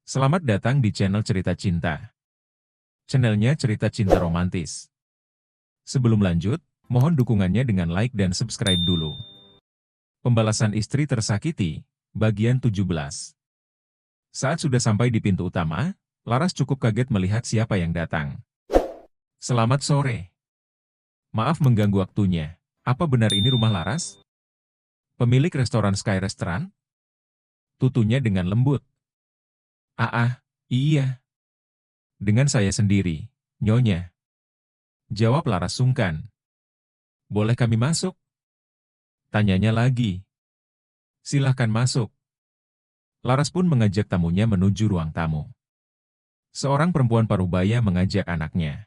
Selamat datang di channel Cerita Cinta. Channelnya cerita cinta romantis. Sebelum lanjut, mohon dukungannya dengan like dan subscribe dulu. Pembalasan istri tersakiti, bagian 17. Saat sudah sampai di pintu utama, Laras cukup kaget melihat siapa yang datang. Selamat sore. Maaf mengganggu waktunya. Apa benar ini rumah Laras? Pemilik restoran Sky Restaurant? Tutunya dengan lembut. Iya. Dengan saya sendiri, Nyonya. Jawab Laras sungkan. Boleh kami masuk? Tanyanya lagi. Silahkan masuk. Laras pun mengajak tamunya menuju ruang tamu. Seorang perempuan parubaya mengajak anaknya.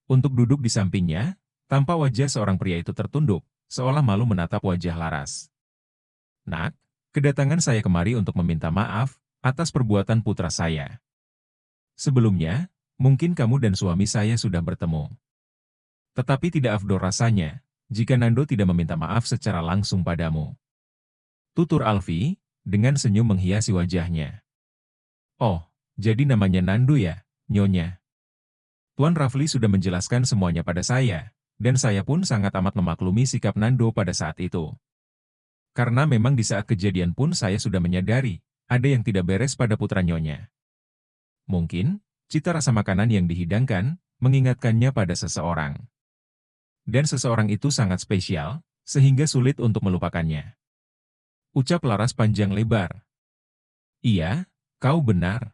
Untuk duduk di sampingnya, tanpa wajah seorang pria itu tertunduk, seolah malu menatap wajah Laras. Nak, kedatangan saya kemari untuk meminta maaf atas perbuatan putra saya. Sebelumnya, mungkin kamu dan suami saya sudah bertemu. Tetapi tidak afdol rasanya, jika Nando tidak meminta maaf secara langsung padamu. Tutur Alfi, dengan senyum menghiasi wajahnya. Oh, jadi namanya Nando ya, Nyonya. Tuan Rafli sudah menjelaskan semuanya pada saya, dan saya pun sangat amat memaklumi sikap Nando pada saat itu. Karena memang di saat kejadian pun saya sudah menyadari, ada yang tidak beres pada putra Nyonya. Mungkin, cita rasa makanan yang dihidangkan, mengingatkannya pada seseorang. Dan seseorang itu sangat spesial, sehingga sulit untuk melupakannya. Ucap Laras panjang lebar. Iya, kau benar.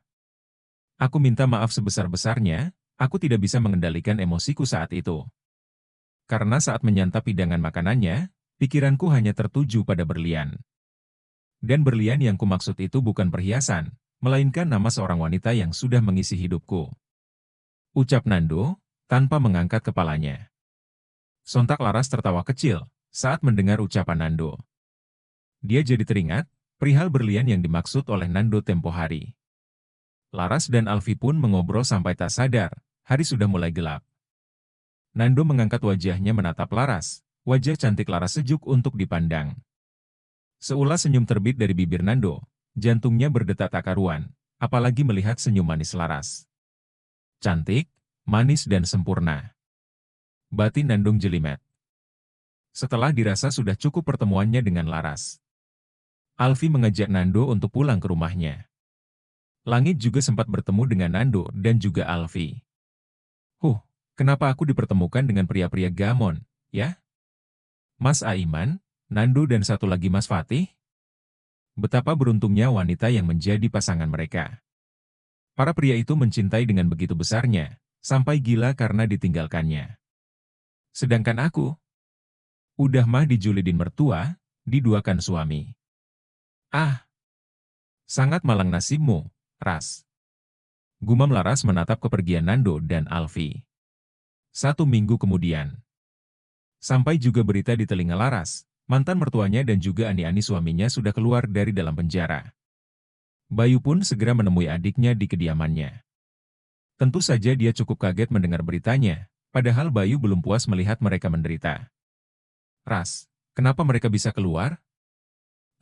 Aku minta maaf sebesar-besarnya, aku tidak bisa mengendalikan emosiku saat itu. Karena saat menyantap hidangan makanannya, pikiranku hanya tertuju pada berlian. Dan berlian yang kumaksud itu bukan perhiasan, melainkan nama seorang wanita yang sudah mengisi hidupku. Ucap Nando, tanpa mengangkat kepalanya. Sontak Laras tertawa kecil, saat mendengar ucapan Nando. Dia jadi teringat, perihal berlian yang dimaksud oleh Nando tempo hari. Laras dan Alfi pun mengobrol sampai tak sadar, hari sudah mulai gelap. Nando mengangkat wajahnya menatap Laras, wajah cantik Laras sejuk untuk dipandang. Seulas senyum terbit dari bibir Nando, jantungnya berdetak tak karuan, apalagi melihat senyum manis Laras. Cantik, manis dan sempurna. Batin Nandong jelimet. Setelah dirasa sudah cukup pertemuannya dengan Laras, Alfi mengajak Nando untuk pulang ke rumahnya. Langit juga sempat bertemu dengan Nando dan juga Alfi. Kenapa aku dipertemukan dengan pria-pria gamon, ya? Mas Aiman, Nando dan satu lagi Mas Fatih? Betapa beruntungnya wanita yang menjadi pasangan mereka. Para pria itu mencintai dengan begitu besarnya, sampai gila karena ditinggalkannya. Sedangkan aku, udah mah dijulidin mertua, diduakan suami. Sangat malang nasibmu, Ras. Gumam Laras menatap kepergian Nando dan Alfi. 1 minggu kemudian. Sampai juga berita di telinga Laras, mantan mertuanya dan juga ani-ani suaminya sudah keluar dari dalam penjara. Bayu pun segera menemui adiknya di kediamannya. Tentu saja dia cukup kaget mendengar beritanya, padahal Bayu belum puas melihat mereka menderita. Ras, kenapa mereka bisa keluar?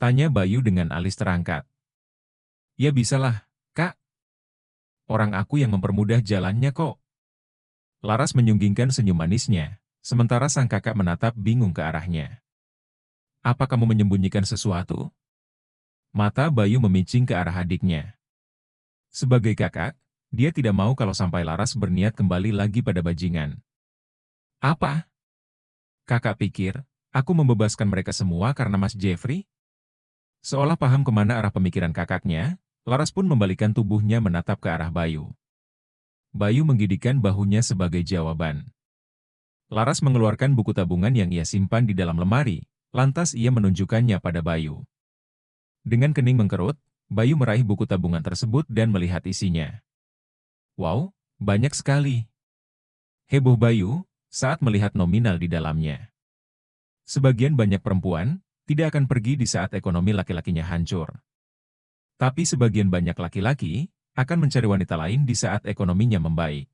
Tanya Bayu dengan alis terangkat. Ya bisalah, Kak. Orang aku yang mempermudah jalannya kok. Laras menyunggingkan senyum manisnya, sementara sang kakak menatap bingung ke arahnya. Apa kamu menyembunyikan sesuatu? Mata Bayu memicing ke arah adiknya. Sebagai kakak, dia tidak mau kalau sampai Laras berniat kembali lagi pada bajingan. Apa? Kakak pikir, aku membebaskan mereka semua karena Mas Jeffrey? Seolah paham kemana arah pemikiran kakaknya, Laras pun membalikkan tubuhnya menatap ke arah Bayu. Bayu menggigitkan bahunya sebagai jawaban. Laras mengeluarkan buku tabungan yang ia simpan di dalam lemari, lantas ia menunjukkannya pada Bayu. Dengan kening mengkerut, Bayu meraih buku tabungan tersebut dan melihat isinya. Wow, banyak sekali. Heboh Bayu saat melihat nominal di dalamnya. Sebagian banyak perempuan tidak akan pergi di saat ekonomi laki-lakinya hancur. Tapi sebagian banyak laki-laki akan mencari wanita lain di saat ekonominya membaik.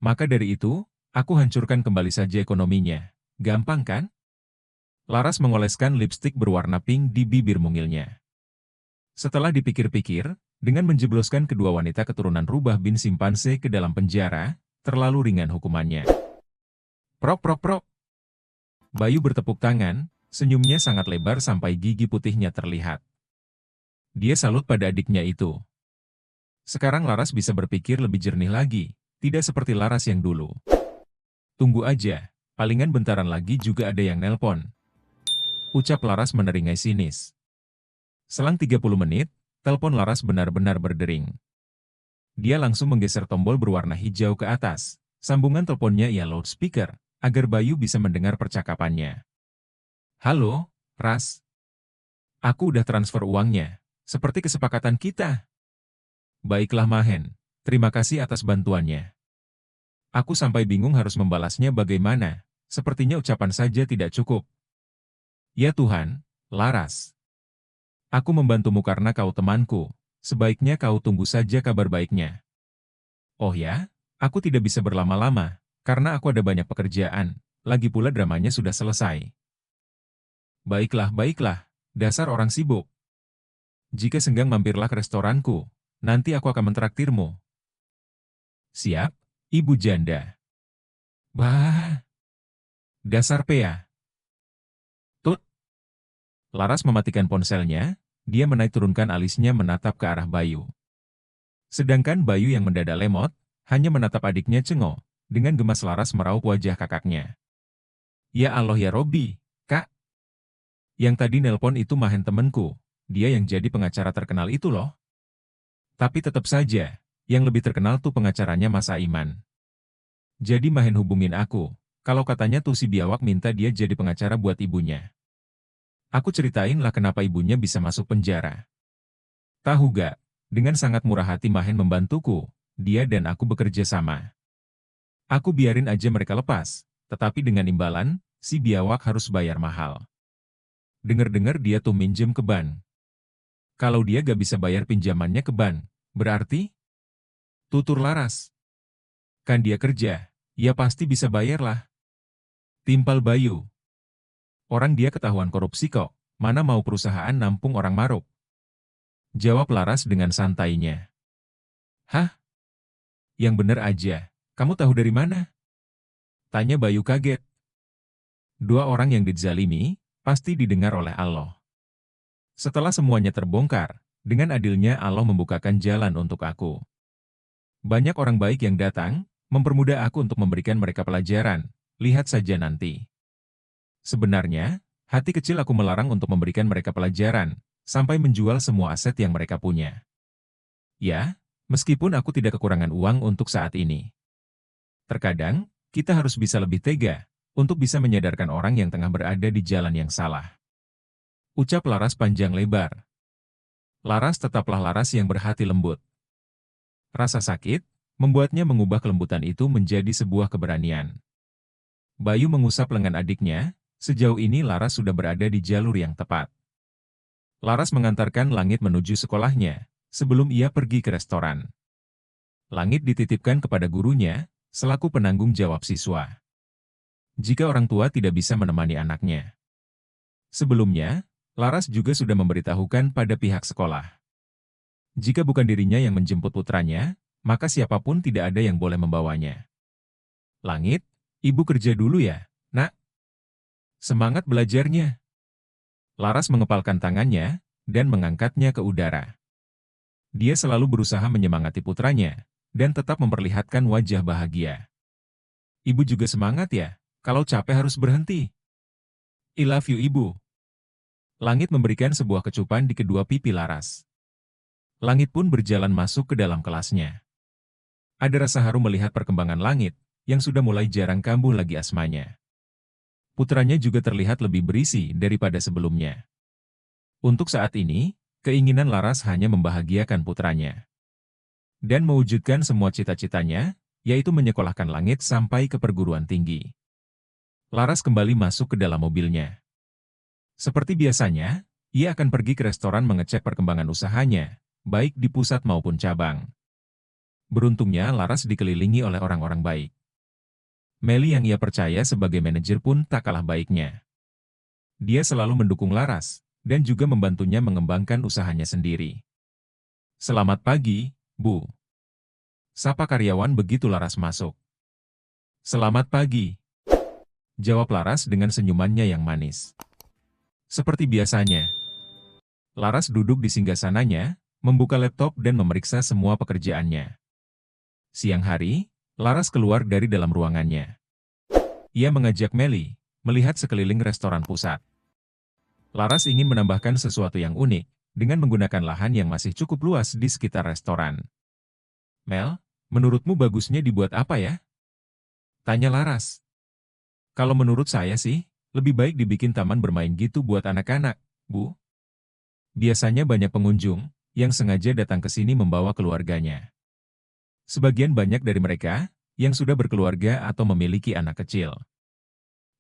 Maka dari itu, aku hancurkan kembali saja ekonominya. Gampang kan? Laras mengoleskan lipstik berwarna pink di bibir mungilnya. Setelah dipikir-pikir, Dengan menjebloskan kedua wanita keturunan rubah bin simpanse ke dalam penjara, terlalu ringan hukumannya. Prok prok prok. Bayu bertepuk tangan, senyumnya sangat lebar sampai gigi putihnya terlihat. Dia salut pada adiknya itu. Sekarang Laras bisa berpikir lebih jernih lagi, tidak seperti Laras yang dulu. Tunggu aja, palingan bentaran lagi juga ada yang nelpon. Ucap Laras meneringai sinis. Selang 30 menit, telepon Laras benar-benar berdering. Dia langsung menggeser tombol berwarna hijau ke atas. Sambungan teleponnya ia loudspeaker, agar Bayu bisa mendengar percakapannya. Halo, Ras. Aku udah transfer uangnya, seperti kesepakatan kita. Baiklah Mahen, terima kasih atas bantuannya. Aku sampai bingung harus membalasnya bagaimana, sepertinya ucapan saja tidak cukup. Ya Tuhan, Laras. Aku membantumu karena kau temanku, sebaiknya kau tunggu saja kabar baiknya. Oh ya, aku tidak bisa berlama-lama, karena aku ada banyak pekerjaan, lagi pula dramanya sudah selesai. Baiklah, baiklah, dasar orang sibuk. Jika senggang mampirlah ke restoranku, nanti aku akan mentraktirmu. Siap, Ibu Janda. Bah, dasar pea. Tut. Laras mematikan ponselnya, dia menaik turunkan alisnya menatap ke arah Bayu. Sedangkan Bayu yang mendadak lemot, hanya menatap adiknya Cengo, dengan gemas Laras meraup wajah kakaknya. Ya Allah ya Robby, Kak. Yang tadi nelpon itu Mahen temenku, dia yang jadi pengacara terkenal itu loh. Tapi tetap saja, yang lebih terkenal tuh pengacaranya Mas Aiman. Jadi Mahen hubungin aku, kalau katanya tuh si biawak minta dia jadi pengacara buat ibunya. Aku ceritain lah kenapa ibunya bisa masuk penjara. Tahu gak, dengan sangat murah hati Mahen membantuku, dia dan aku bekerja sama. Aku biarin aja mereka lepas, tetapi dengan imbalan, si biawak harus bayar mahal. Dengar-dengar dia tuh minjem ke bank. Kalau dia gak bisa bayar pinjamannya ke bank, berarti? Tutur Laras. Kan dia kerja, ya pasti bisa bayar lah. Timpal Bayu. Orang dia ketahuan korupsi kok, mana mau perusahaan nampung orang maruk. Jawab Laras dengan santainya. Hah? Yang bener aja, kamu tahu dari mana? Tanya Bayu kaget. Dua orang yang dizalimi, pasti didengar oleh Allah. Setelah semuanya terbongkar, dengan adilnya Allah membukakan jalan untuk aku. Banyak orang baik yang datang, mempermudah aku untuk memberikan mereka pelajaran, lihat saja nanti. Sebenarnya, hati kecil aku melarang untuk memberikan mereka pelajaran, sampai menjual semua aset yang mereka punya. Ya, meskipun aku tidak kekurangan uang untuk saat ini. Terkadang, kita harus bisa lebih tega, untuk bisa menyadarkan orang yang tengah berada di jalan yang salah. Ucap Laras panjang lebar. Laras tetaplah Laras yang berhati lembut. Rasa sakit, membuatnya mengubah kelembutan itu menjadi sebuah keberanian. Bayu mengusap lengan adiknya, sejauh ini Laras sudah berada di jalur yang tepat. Laras mengantarkan Langit menuju sekolahnya, sebelum ia pergi ke restoran. Langit dititipkan kepada gurunya, selaku penanggung jawab siswa. Jika orang tua tidak bisa menemani anaknya. Sebelumnya, Laras juga sudah memberitahukan pada pihak sekolah. Jika bukan dirinya yang menjemput putranya, maka siapapun tidak ada yang boleh membawanya. Langit, ibu kerja dulu ya, nak. Semangat belajarnya. Laras mengepalkan tangannya, dan mengangkatnya ke udara. Dia selalu berusaha menyemangati putranya, dan tetap memperlihatkan wajah bahagia. Ibu juga semangat ya, kalau capek harus berhenti. I love you ibu. Langit memberikan sebuah kecupan di kedua pipi Laras. Langit pun berjalan masuk ke dalam kelasnya. Ada rasa haru melihat perkembangan Langit, yang sudah mulai jarang kambuh lagi asmanya. Putranya juga terlihat lebih berisi daripada sebelumnya. Untuk saat ini, keinginan Laras hanya membahagiakan putranya. Dan mewujudkan semua cita-citanya, yaitu menyekolahkan Langit sampai ke perguruan tinggi. Laras kembali masuk ke dalam mobilnya. Seperti biasanya, ia akan pergi ke restoran mengecek perkembangan usahanya, baik di pusat maupun cabang. Beruntungnya Laras dikelilingi oleh orang-orang baik. Meli yang ia percaya sebagai manajer pun tak kalah baiknya. Dia selalu mendukung Laras, dan juga membantunya mengembangkan usahanya sendiri. Selamat pagi, Bu. Sapa karyawan begitu Laras masuk. Selamat pagi, jawab Laras dengan senyumannya yang manis. Seperti biasanya, Laras duduk di singgasananya, membuka laptop dan memeriksa semua pekerjaannya. Siang hari, Laras keluar dari dalam ruangannya. Ia mengajak Melly melihat sekeliling restoran pusat. Laras ingin menambahkan sesuatu yang unik dengan menggunakan lahan yang masih cukup luas di sekitar restoran. Mel, menurutmu bagusnya dibuat apa ya? Tanya Laras. Kalau menurut saya sih, lebih baik dibikin taman bermain gitu buat anak-anak, Bu. Biasanya banyak pengunjung yang sengaja datang ke sini membawa keluarganya. Sebagian banyak dari mereka yang sudah berkeluarga atau memiliki anak kecil.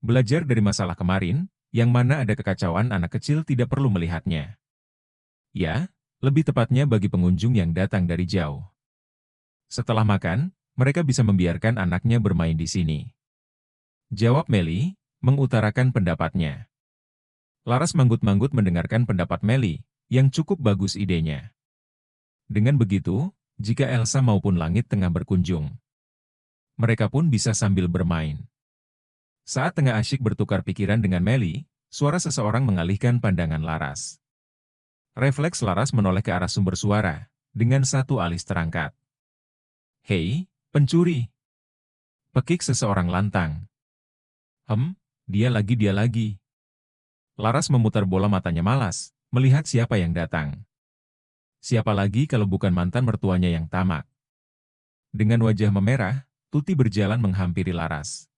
Belajar dari masalah kemarin, yang mana ada kekacauan anak kecil tidak perlu melihatnya. Ya, lebih tepatnya bagi pengunjung yang datang dari jauh. Setelah makan, mereka bisa membiarkan anaknya bermain di sini. Jawab Melly, mengutarakan pendapatnya. Laras manggut-manggut mendengarkan pendapat Melly, yang cukup bagus idenya. Dengan begitu, jika Elsa maupun Langit tengah berkunjung, mereka pun bisa sambil bermain. Saat tengah asyik bertukar pikiran dengan Melly, suara seseorang mengalihkan pandangan Laras. Refleks Laras menoleh ke arah sumber suara, dengan satu alis terangkat. Hei, pencuri! Pekik seseorang lantang. Dia lagi. Laras memutar bola matanya malas, melihat siapa yang datang. Siapa lagi kalau bukan mantan mertuanya yang tamak. Dengan wajah memerah, Tuti berjalan menghampiri Laras.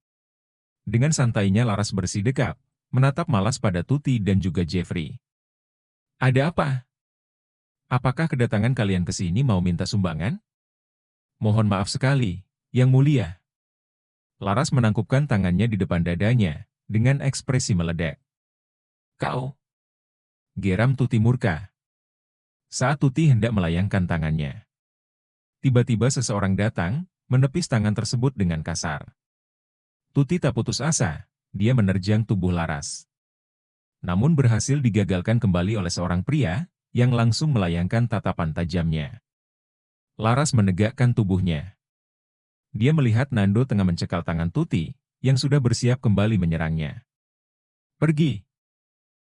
Dengan santainya Laras bersidekap, menatap malas pada Tuti dan juga Jeffrey. Ada apa? Apakah kedatangan kalian ke sini mau minta sumbangan? Mohon maaf sekali, Yang Mulia. Laras menangkupkan tangannya di depan dadanya, dengan ekspresi meledek. Kau! Geram Tuti murka. Saat Tuti hendak melayangkan tangannya, tiba-tiba seseorang datang, menepis tangan tersebut dengan kasar. Tuti tak putus asa, dia menerjang tubuh Laras. Namun berhasil digagalkan kembali oleh seorang pria, yang langsung melayangkan tatapan tajamnya. Laras menegakkan tubuhnya. Dia melihat Nando tengah mencekal tangan Tuti, yang sudah bersiap kembali menyerangnya. Pergi!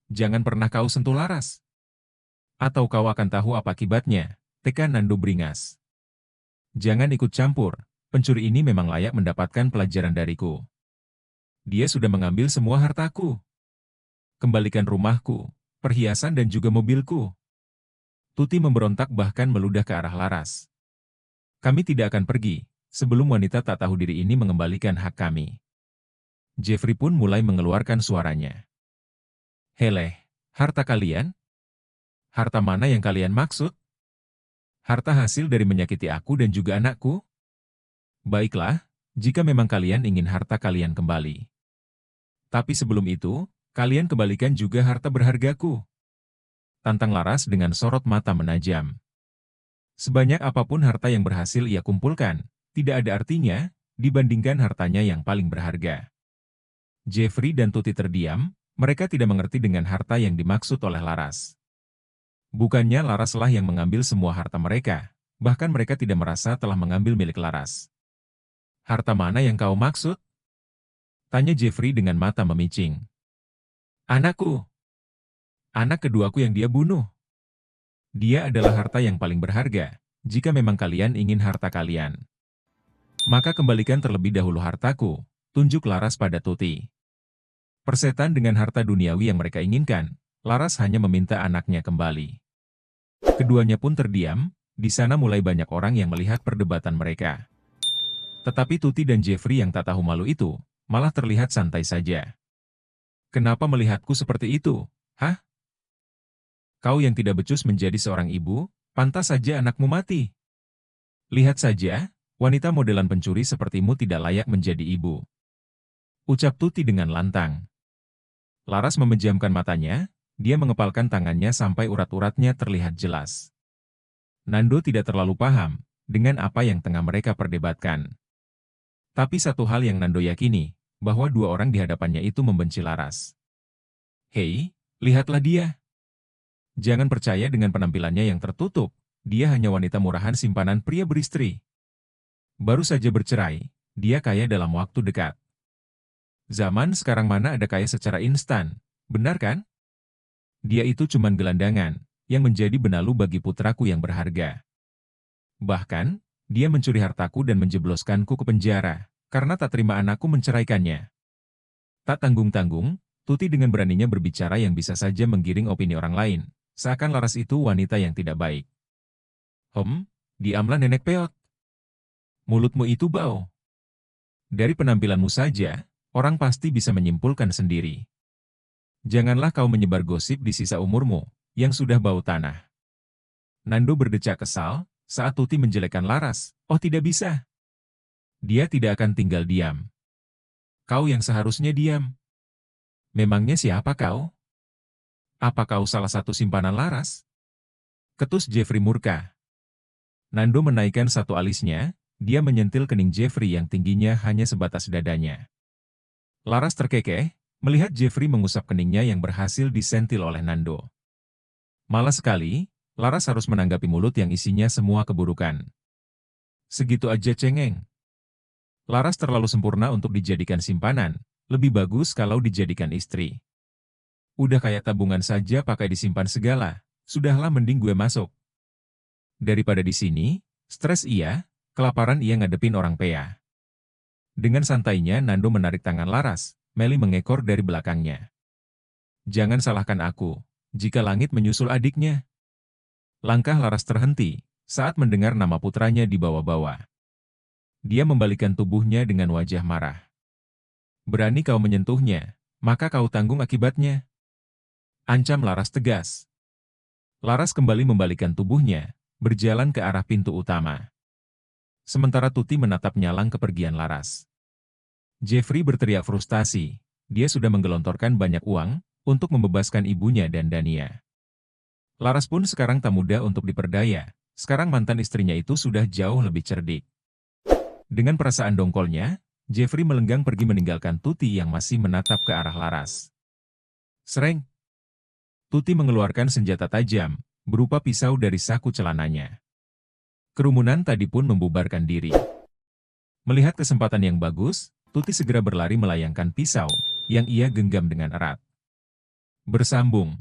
Jangan pernah kau sentuh Laras. Atau kau akan tahu apa akibatnya, tekan Nando beringas. Jangan ikut campur, pencuri ini memang layak mendapatkan pelajaran dariku. Dia sudah mengambil semua hartaku. Kembalikan rumahku, perhiasan dan juga mobilku. Tuti memberontak bahkan meludah ke arah Laras. Kami tidak akan pergi, sebelum wanita tak tahu diri ini mengembalikan hak kami. Jeffrey pun mulai mengeluarkan suaranya. Heleh, harta kalian? Harta mana yang kalian maksud? Harta hasil dari menyakiti aku dan juga anakku? Baiklah, jika memang kalian ingin harta kalian kembali. Tapi sebelum itu, kalian kembalikan juga harta berhargaku. Tantang Laras dengan sorot mata menajam. Sebanyak apapun harta yang berhasil ia kumpulkan, tidak ada artinya, dibandingkan hartanya yang paling berharga. Jeffrey dan Tuti terdiam, mereka tidak mengerti dengan harta yang dimaksud oleh Laras. Bukannya Laraslah yang mengambil semua harta mereka, bahkan mereka tidak merasa telah mengambil milik Laras. Harta mana yang kau maksud? Tanya Jeffrey dengan mata memicing. Anakku. Anak keduaku yang dia bunuh. Dia adalah harta yang paling berharga, jika memang kalian ingin harta kalian. Maka kembalikan terlebih dahulu hartaku, tunjuk Laras pada Tuti. Persetan dengan harta duniawi yang mereka inginkan, Laras hanya meminta anaknya kembali. Keduanya pun terdiam, di sana mulai banyak orang yang melihat perdebatan mereka. Tetapi Tuti dan Jeffrey yang tak tahu malu itu, malah terlihat santai saja. Kenapa melihatku seperti itu, hah? Kau yang tidak becus menjadi seorang ibu, pantas saja anakmu mati. Lihat saja, wanita modelan pencuri sepertimu tidak layak menjadi ibu. Ucap Tuti dengan lantang. Laras memejamkan matanya, dia mengepalkan tangannya sampai urat-uratnya terlihat jelas. Nando tidak terlalu paham dengan apa yang tengah mereka perdebatkan. Tapi satu hal yang Nando yakini, bahwa dua orang di hadapannya itu membenci Laras. Hei, lihatlah dia. Jangan percaya dengan penampilannya yang tertutup, dia hanya wanita murahan simpanan pria beristri. Baru saja bercerai, dia kaya dalam waktu dekat. Zaman sekarang mana ada kaya secara instan, benar kan? Dia itu cuman gelandangan, yang menjadi benalu bagi putraku yang berharga. Bahkan, dia mencuri hartaku dan menjebloskanku ke penjara, karena tak terima anakku menceraikannya. Tak tanggung-tanggung, Tuti dengan beraninya berbicara yang bisa saja menggiring opini orang lain, seakan Laras itu wanita yang tidak baik. Diamlah nenek peot. Mulutmu itu bau. Dari penampilanmu saja, orang pasti bisa menyimpulkan sendiri. Janganlah kau menyebar gosip di sisa umurmu, yang sudah bau tanah. Nando berdecak kesal, saat Tuti menjelekkan Laras. Oh tidak bisa. Dia tidak akan tinggal diam. Kau yang seharusnya diam. Memangnya siapa kau? Apa kau salah satu simpanan Laras? Ketus Jeffrey murka. Nando menaikkan satu alisnya, dia menyentil kening Jeffrey yang tingginya hanya sebatas dadanya. Laras terkekeh, melihat Jeffrey mengusap keningnya yang berhasil disentil oleh Nando. Malas sekali, Laras harus menanggapi mulut yang isinya semua keburukan. Segitu aja cengeng. Laras terlalu sempurna untuk dijadikan simpanan, lebih bagus kalau dijadikan istri. Udah kayak tabungan saja pakai disimpan segala, sudahlah mending gue masuk. Daripada di sini, stres iya, kelaparan ia ngadepin orang pea. Dengan santainya Nando menarik tangan Laras, Meli mengekor dari belakangnya. Jangan salahkan aku, jika langit menyusul adiknya. Langkah Laras terhenti, saat mendengar nama putranya dibawa-bawa. Dia membalikkan tubuhnya dengan wajah marah. Berani kau menyentuhnya, maka kau tanggung akibatnya. Ancam Laras tegas. Laras kembali membalikkan tubuhnya, berjalan ke arah pintu utama. Sementara Tuti menatap nyalang kepergian Laras. Jeffrey berteriak frustasi, dia sudah menggelontorkan banyak uang, untuk membebaskan ibunya dan Dania. Laras pun sekarang tak mudah untuk diperdaya, sekarang mantan istrinya itu sudah jauh lebih cerdik. Dengan perasaan dongkolnya, Jeffrey melenggang pergi meninggalkan Tuti yang masih menatap ke arah Laras. Sereng! Tuti mengeluarkan senjata tajam, berupa pisau dari saku celananya. Kerumunan tadi pun membubarkan diri. Melihat kesempatan yang bagus, Tuti segera berlari melayangkan pisau, yang ia genggam dengan erat. Bersambung.